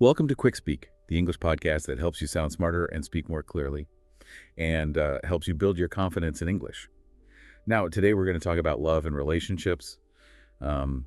Welcome to QuickSpeak, the English podcast that helps you sound smarter and speak more clearly, and helps you build your confidence in English. Now, today we're going to talk about love and relationships, and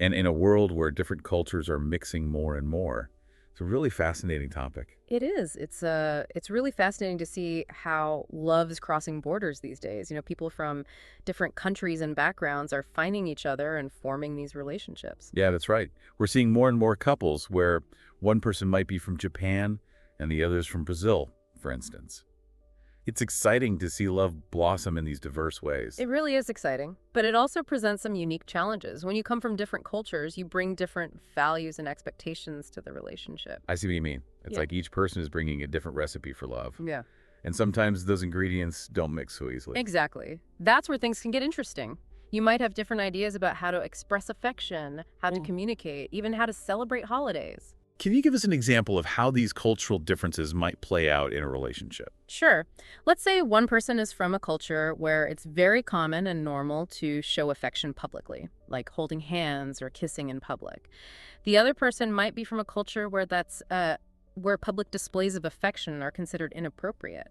in a world where different cultures are mixing more and more. It's a really fascinating topic. It is. It's really fascinating to see how love is crossing borders these days. People from different countries and backgrounds are finding each other and forming these relationships. Yeah, that's right. We're seeing more and more couples where one person might be from Japan and the other's from Brazil, for instance. It's exciting to see love blossom in these diverse ways. It really is exciting, but it also presents some unique challenges. When you come from different cultures, you bring different values and expectations to the relationship. I see what you mean. It's Yeah. like each person is bringing a different recipe for love. Yeah. And sometimes those ingredients don't mix so easily. Exactly. That's where things can get interesting. You might have different ideas about how to express affection, how to communicate, even how to celebrate holidays. Can you give us an example of how these cultural differences might play out in a relationship? Sure. Let's say one person is from a culture where it's very common and normal to show affection publicly, like holding hands or kissing in public. The other person might be from a culture where public displays of affection are considered inappropriate.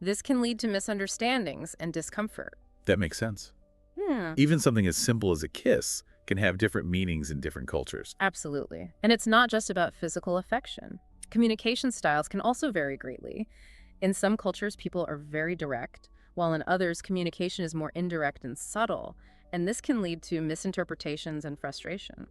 This can lead to misunderstandings and discomfort. That makes sense. Hmm. Even something as simple as a kiss can have different meanings in different cultures. Absolutely. And it's not just about physical affection. Communication styles can also vary greatly. In some cultures, people are very direct, while in others, communication is more indirect and subtle, and this can lead to misinterpretations and frustration.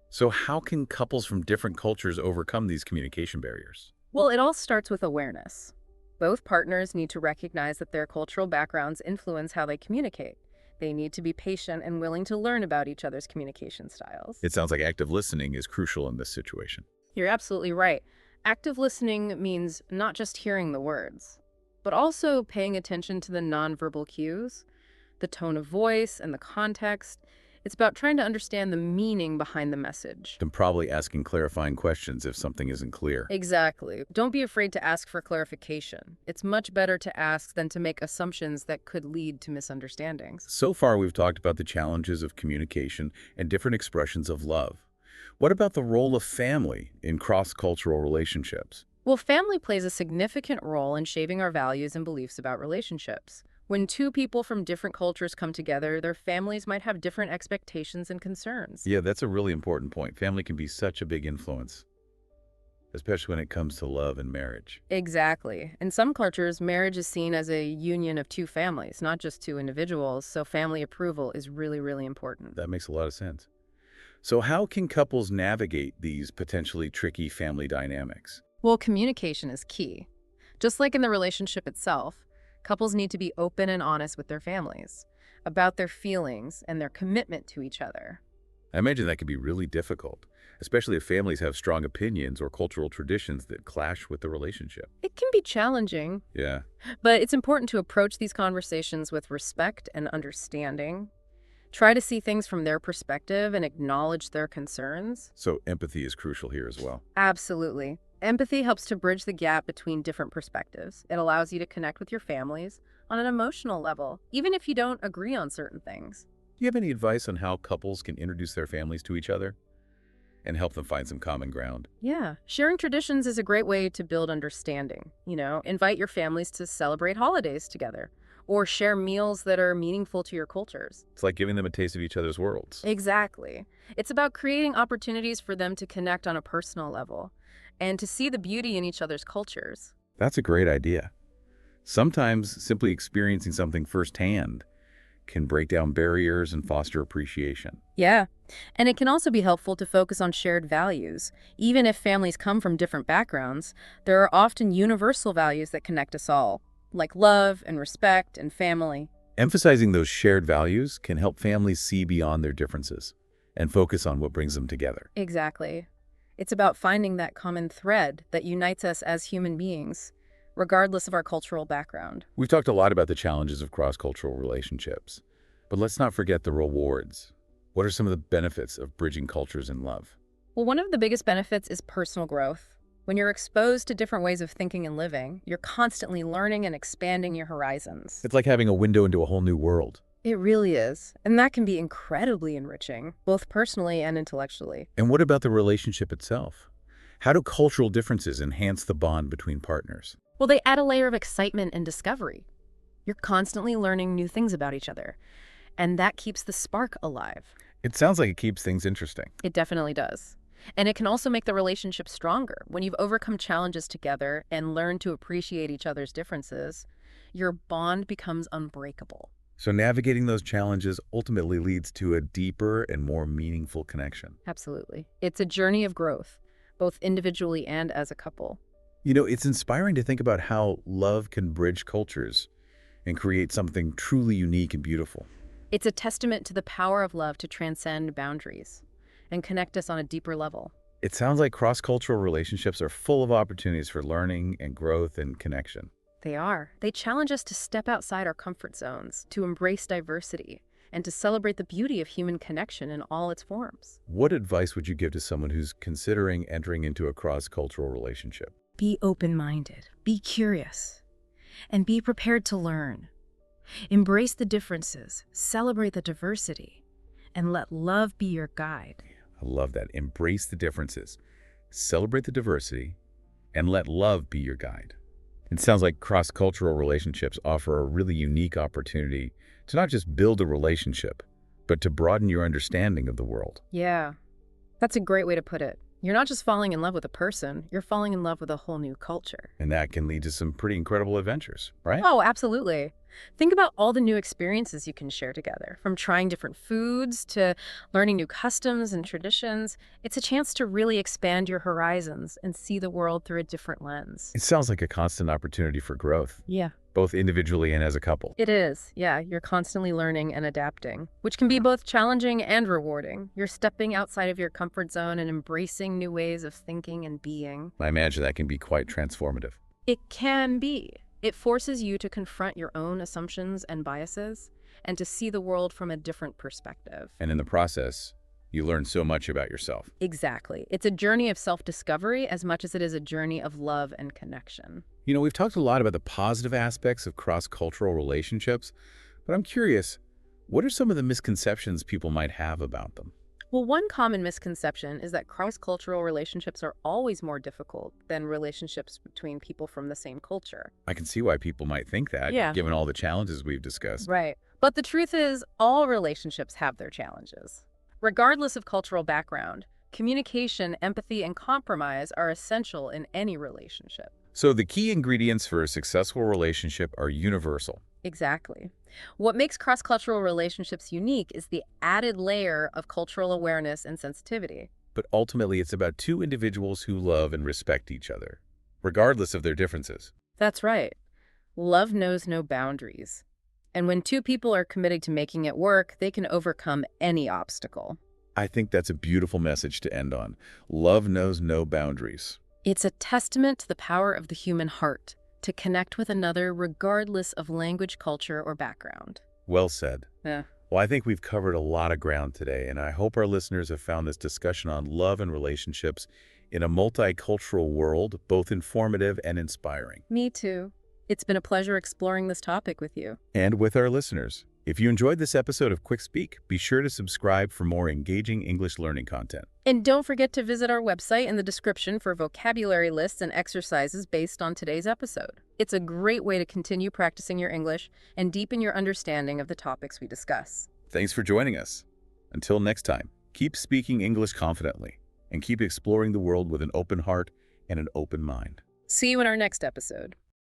So how can couples from different cultures overcome these communication barriers? Well, it all starts with awareness. Both partners need to recognize that their cultural backgrounds influence how they communicate. They need to be patient and willing to learn about each other's communication styles. It sounds like active listening is crucial in this situation. You're absolutely right. Active listening means not just hearing the words, but also paying attention to the nonverbal cues, the tone of voice, and the context. It's about trying to understand the meaning behind the message. And probably asking clarifying questions if something isn't clear. Exactly. Don't be afraid to ask for clarification. It's much better to ask than to make assumptions that could lead to misunderstandings. So far, we've talked about the challenges of communication and different expressions of love. What about the role of family in cross-cultural relationships? Well, family plays a significant role in shaping our values and beliefs about relationships. When two people from different cultures come together, their families might have different expectations and concerns. Yeah, that's a really important point. Family can be such a big influence, especially when it comes to love and marriage. Exactly. In some cultures, marriage is seen as a union of two families, not just two individuals, so family approval is really, really important. That makes a lot of sense. So how can couples navigate these potentially tricky family dynamics? Well, communication is key. Just like in the relationship itself, couples need to be open and honest with their families about their feelings and their commitment to each other. I imagine that can be really difficult, especially if families have strong opinions or cultural traditions that clash with the relationship. It can be challenging, Yeah. but it's important to approach these conversations with respect and understanding. Try to see things from their perspective and acknowledge their concerns. So empathy is crucial here as well. Absolutely. Empathy helps to bridge the gap between different perspectives. It allows you to connect with your families on an emotional level, even if you don't agree on certain things. Do you have any advice on how couples can introduce their families to each other and help them find some common ground? Yeah, sharing traditions is a great way to build understanding. Invite your families to celebrate holidays together or share meals that are meaningful to your cultures. It's like giving them a taste of each other's worlds. Exactly. It's about creating opportunities for them to connect on a personal level and to see the beauty in each other's cultures. That's a great idea. Sometimes simply experiencing something firsthand can break down barriers and foster appreciation. Yeah, and it can also be helpful to focus on shared values. Even if families come from different backgrounds, there are often universal values that connect us all, like love and respect and family. Emphasizing those shared values can help families see beyond their differences and focus on what brings them together. Exactly. It's about finding that common thread that unites us as human beings, regardless of our cultural background. We've talked a lot about the challenges of cross-cultural relationships, but let's not forget the rewards. What are some of the benefits of bridging cultures in love? Well, one of the biggest benefits is personal growth. When you're exposed to different ways of thinking and living, you're constantly learning and expanding your horizons. It's like having a window into a whole new world. It really is. And that can be incredibly enriching, both personally and intellectually. And what about the relationship itself? How do cultural differences enhance the bond between partners? Well, they add a layer of excitement and discovery. You're constantly learning new things about each other, and that keeps the spark alive. It sounds like it keeps things interesting. It definitely does. And it can also make the relationship stronger. When you've overcome challenges together and learned to appreciate each other's differences, your bond becomes unbreakable. So navigating those challenges ultimately leads to a deeper and more meaningful connection. Absolutely. It's a journey of growth, both individually and as a couple. You know, it's inspiring to think about how love can bridge cultures and create something truly unique and beautiful. It's a testament to the power of love to transcend boundaries and connect us on a deeper level. It sounds like cross-cultural relationships are full of opportunities for learning and growth and connection. They are. They challenge us to step outside our comfort zones, to embrace diversity, and to celebrate the beauty of human connection in all its forms. What advice would you give to someone who's considering entering into a cross-cultural relationship? Be open-minded, be curious, and be prepared to learn. Embrace the differences, celebrate the diversity, and let love be your guide. I love that. Embrace the differences, celebrate the diversity, and let love be your guide. It sounds like cross-cultural relationships offer a really unique opportunity to not just build a relationship, but to broaden your understanding of the world. Yeah, that's a great way to put it. You're not just falling in love with a person, you're falling in love with a whole new culture. And that can lead to some pretty incredible adventures, right? Oh, absolutely. Think about all the new experiences you can share together, from trying different foods to learning new customs and traditions. It's a chance to really expand your horizons and see the world through a different lens. It sounds like a constant opportunity for growth, Yeah. both individually and as a couple. It is. Yeah, you're constantly learning and adapting, which can be both challenging and rewarding. You're stepping outside of your comfort zone and embracing new ways of thinking and being. I imagine that can be quite transformative. It can be. It forces you to confront your own assumptions and biases and to see the world from a different perspective. And in the process, you learn so much about yourself. Exactly. It's a journey of self-discovery as much as it is a journey of love and connection. You know, we've talked a lot about the positive aspects of cross-cultural relationships, but I'm curious, what are some of the misconceptions people might have about them? Well, one common misconception is that cross-cultural relationships are always more difficult than relationships between people from the same culture. I can see why people might think that, Yeah. given all the challenges we've discussed. Right. But the truth is, all relationships have their challenges. Regardless of cultural background, communication, empathy, and compromise are essential in any relationship. So the key ingredients for a successful relationship are universal. Exactly. What makes cross-cultural relationships unique is the added layer of cultural awareness and sensitivity. But ultimately, it's about two individuals who love and respect each other, regardless of their differences. That's right. Love knows no boundaries. And when two people are committed to making it work, they can overcome any obstacle. I think that's a beautiful message to end on. Love knows no boundaries. It's a testament to the power of the human heart to connect with another regardless of language, culture, or background. Well said. Yeah. Well, I think we've covered a lot of ground today, and I hope our listeners have found this discussion on love and relationships in a multicultural world both informative and inspiring. Me too. It's been a pleasure exploring this topic with you. And with our listeners, if you enjoyed this episode of QuickSpeak, be sure to subscribe for more engaging English learning content. And don't forget to visit our website in the description for vocabulary lists and exercises based on today's episode. It's a great way to continue practicing your English and deepen your understanding of the topics we discuss. Thanks for joining us. Until next time, keep speaking English confidently and keep exploring the world with an open heart and an open mind. See you in our next episode.